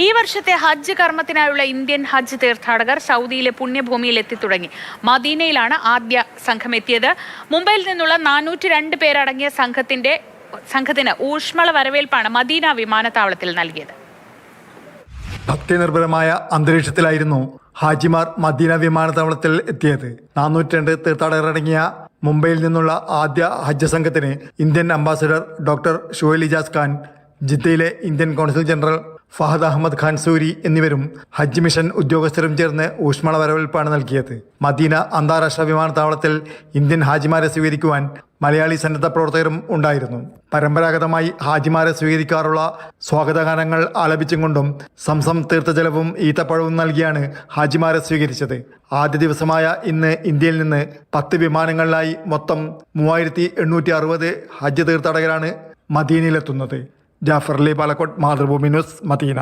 ഈ വർഷത്തെ ഹജ്ജ് കർമ്മത്തിനായുള്ള ഇന്ത്യൻ ഹജ്ജ് തീർത്ഥാടകർ സൗദിയിലെ പുണ്യഭൂമിയിൽ എത്തിത്തുടങ്ങി. മദീനയിലാണ് ആദ്യ സംഘം എത്തിയത്. മുംബൈയിൽ നിന്നുള്ള 402 പേരടങ്ങിയ സംഘത്തിന് ഊഷ്മള വരവേൽപ്പാണ് മദീന വിമാനത്താവളത്തിൽ നൽകിയത്. ഭക്തിനിർഭരമായ അന്തരീക്ഷത്തിലായിരുന്നു ഹാജിമാർ മദീന വിമാനത്താവളത്തിൽ എത്തിയത്. 402 തീർത്ഥാടകരടങ്ങിയ മുംബൈയിൽ നിന്നുള്ള ആദ്യ ഹജ്ജ് സംഘത്തിന് Indian ambassador doctor Shuhail Ijaz Khan, ജിദ്ദയിലെ Indian consul general Fahad Ahmad Khan Suri എന്നിവരും ഹജ്ജ് മിഷൻ ഉദ്യോഗസ്ഥരും ചേർന്ന് ഊഷ്മള വരവേൽപ്പാണ് നൽകിയത്. മദീന അന്താരാഷ്ട്ര വിമാനത്താവളത്തിൽ ഇന്ത്യൻ ഹാജിമാരെ സ്വീകരിക്കുവാൻ മലയാളി സന്നദ്ധ പ്രവർത്തകരും ഉണ്ടായിരുന്നു. പരമ്പരാഗതമായി ഹാജിമാരെ സ്വീകരിക്കാറുള്ള സ്വാഗതഗാനങ്ങൾ ആലപിച്ചും കൊണ്ടും സംസം തീർത്ഥജലവും ഈത്തപ്പഴവും നൽകിയാണ് ഹാജിമാരെ സ്വീകരിച്ചത്. ആദ്യ ദിവസമായ ഇന്ന് ഇന്ത്യയിൽ നിന്ന് 10 വിമാനങ്ങളിലായി മൊത്തം 3860 ഹജ്ജ് തീർത്ഥാടകരാണ് മദീനയിലെത്തുന്നത്. Jafar Ali Palakkode, Mathrubhumi news, Medina.